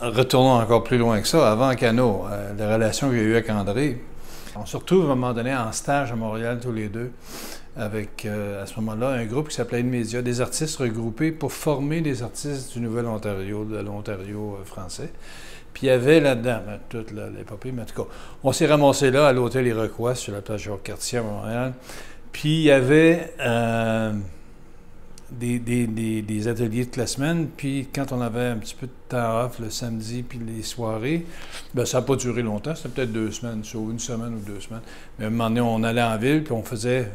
retournons encore plus loin que ça, avant Cano, la relation que j'ai eue avec André, on se retrouve à un moment donné en stage à Montréal tous les deux, avec à ce moment-là un groupe qui s'appelait Inmédia, des artistes regroupés pour former des artistes du Nouvel-Ontario, de l'Ontario français. Puis il y avait là-dedans, toute l'épopée, mais en tout cas, on s'est ramassé là à l'hôtel Iroquois sur la plage Jacques-Cartier à Montréal. Puis il y avait des ateliers toute la semaine, puis quand on avait un petit peu de temps off le samedi, puis les soirées, bien, ça n'a pas duré longtemps, c'était peut-être 2 semaines, soit une semaine ou 2 semaines. Mais à un moment donné, on allait en ville, puis on faisait,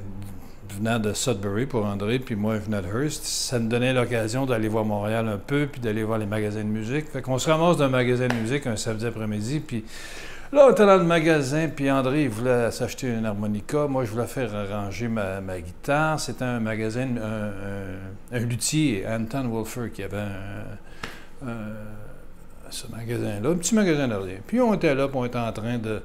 venant de Sudbury pour André, puis moi, venant de Hearst, ça nous donnait l'occasion d'aller voir Montréal un peu, puis d'aller voir les magasins de musique. Fait qu'on se ramasse d'un magasin de musique un samedi après-midi, puis là, on était dans le magasin, puis André, il voulait s'acheter une harmonica. Moi, je voulais faire arranger ma guitare. C'était un magasin, un luthier, Anton Wolfer, qui avait ce magasin-là, un petit magasin de rien. Puis on était là, puis on était en train de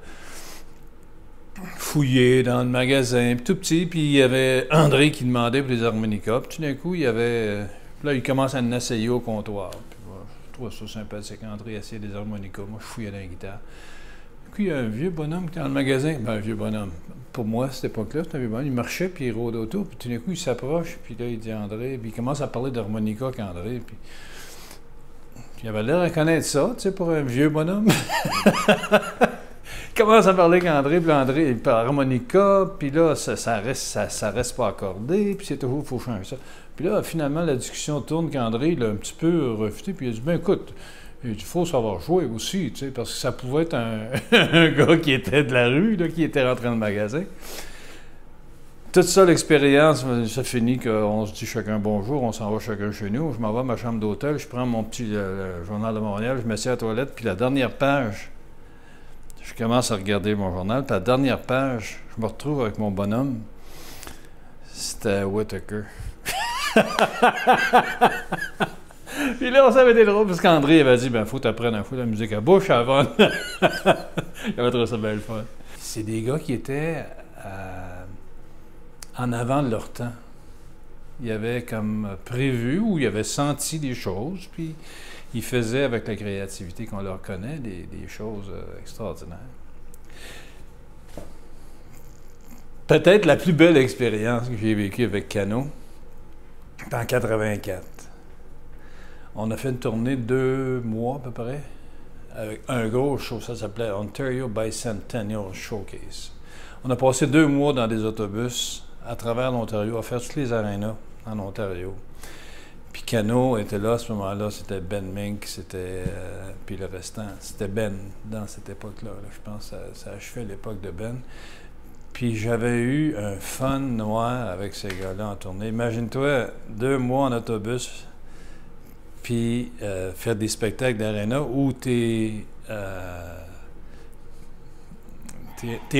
fouiller dans le magasin, puis tout petit, puis il y avait André qui demandait pour les harmonicas. Puis tout d'un coup, il y avait... Là, il commence à en essayer au comptoir. Puis moi, je trouve ça sympathique. André essayait des harmonicas. Moi, je fouillais dans la guitare. Puis il y a un vieux bonhomme qui est dans le magasin. Ben, un vieux bonhomme. Pour moi, à cette époque-là, c'était un vieux bonhomme. Il marchait, puis il rôdait autour. Puis tout d'un coup, il s'approche, puis là, il dit André. Puis il commence à parler d'harmonica avec André. Puis il avait l'air de connaître ça, tu sais, pour un vieux bonhomme. Il commence à parler avec André, puis André, il parle harmonica, puis là, ça reste pas accordé, puis c'est toujours, il faut changer ça. Puis là, finalement, la discussion tourne qu'André, il a un petit peu refuté, puis il a dit, ben écoute, il faut savoir jouer aussi, tu sais, parce que ça pouvait être un gars qui était de la rue, là, qui était rentré dans le magasin. Toute ça, l'expérience, ça finit qu'on se dit chacun bonjour, on s'en va chacun chez nous. Je m'en vais à ma chambre d'hôtel, je prends mon petit journal de Montréal, je m'assieds à la toilette, puis la dernière page, je commence à regarder mon journal, puis la dernière page, je me retrouve avec mon bonhomme. C'était Whittaker. Puis là, ça avait été drôle, parce qu'André avait dit, ben, faut t'apprendre un peu la musique à bouche avant. Il avait trouvé ça belle fun. C'est des gars qui étaient en avant de leur temps. Ils avaient comme prévu ou ils avaient senti des choses, puis ils faisaient avec la créativité qu'on leur connaît des choses extraordinaires. Peut-être la plus belle expérience que j'ai vécue avec Cano, c'était en 84. On a fait une tournée de 2 mois à peu près, avec un gros show, ça s'appelait Ontario Bicentennial Showcase. On a passé 2 mois dans des autobus à travers l'Ontario, à faire toutes les arénas en Ontario. Puis Cano était là à ce moment-là, c'était Ben Mink, c'était puis le restant, c'était Ben dans cette époque-là. Je pense que ça achevait l'époque de Ben. Puis j'avais eu un fun noir avec ces gars-là en tournée. Imagine-toi 2 mois en autobus, puis faire des spectacles d'aréna où t'es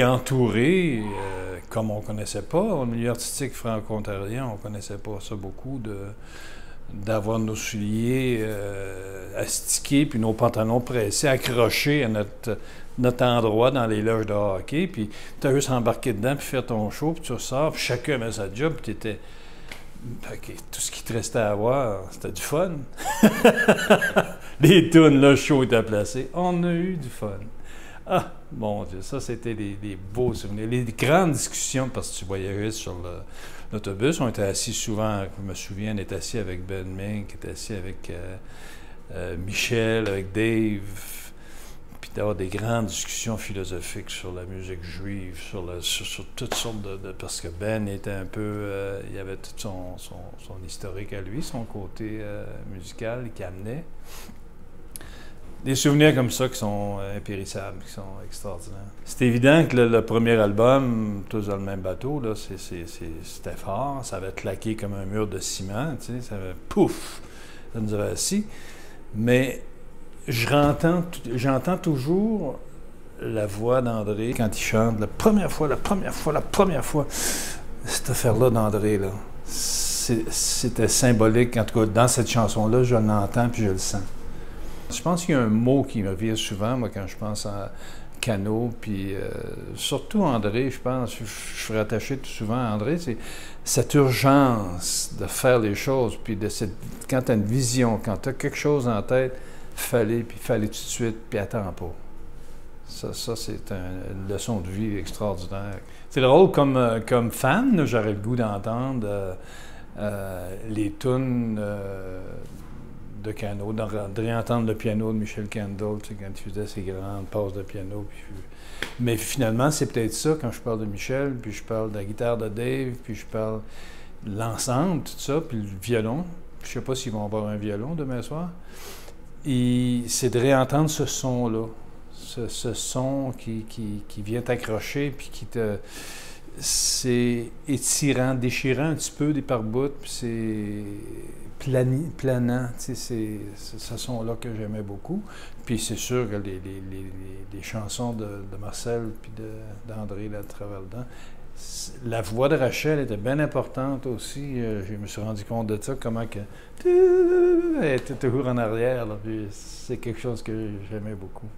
entouré, comme on ne connaissait pas, au milieu artistique franco-ontarien, on ne connaissait pas ça beaucoup, d'avoir nos souliers astiqués, puis nos pantalons pressés, accrochés à notre endroit dans les loges de hockey, puis tu as juste embarqué dedans, puis faire ton show, puis tu ressors, puis chacun avait sa job, puis tu étais... Okay, tout ce qui te restait à voir, c'était du fun. Les tunes, là, le show était placé. On a eu du fun. Ah, mon Dieu, ça, c'était des beaux souvenirs. Les grandes discussions, parce que tu voyageais sur l'autobus, on était assis souvent, je me souviens, on était assis avec Ben Mink, on était assis avec Michel, avec Dave, puis d'avoir des grandes discussions philosophiques sur la musique juive, sur toutes sortes de... Parce que Ben était un peu... il avait tout son historique à lui, son côté musical qui amenait. Des souvenirs comme ça qui sont impérissables, qui sont extraordinaires. C'est évident que le premier album, Tous dans le même bateau, là, c'était fort, ça avait claqué comme un mur de ciment, tu sais, ça avait pouf, ça nous avait assis. Mais j'entends toujours la voix d'André quand il chante, la première fois, cette affaire-là d'André, là, c'était symbolique, en tout cas dans cette chanson-là, je l'entends puis je le sens. Je pense qu'il y a un mot qui me revient souvent, moi, quand je pense à Cano, puis surtout André, je pense, je suis rattaché tout souvent à André, c'est cette urgence de faire les choses, puis quand tu as une vision, quand tu as quelque chose en tête, fallait tout de suite, puis attends pas. Ça c'est une leçon de vie extraordinaire. C'est drôle, comme fan, là, j'aurais le goût d'entendre les tunes de Cano, de réentendre le piano de Michel Kendall, tu sais, quand il faisait ses grandes passes de piano. Mais finalement, c'est peut-être ça, quand je parle de Michel, puis je parle de la guitare de Dave, puis je parle de l'ensemble, tout ça, puis le violon. Je sais pas s'ils vont avoir un violon demain soir. Et c'est de réentendre ce son-là. Ce son qui vient t'accrocher, puis c'est étirant, déchirant un petit peu des par-bouts, puis c'est planant. Tu sais, c'est ce son-là que j'aimais beaucoup. Puis c'est sûr que les chansons de Marcel puis d'André, là, de travers dedans, la voix de Rachel était bien importante aussi. Je me suis rendu compte de ça, comment que... Elle était toujours en arrière, là, puis c'est quelque chose que j'aimais beaucoup.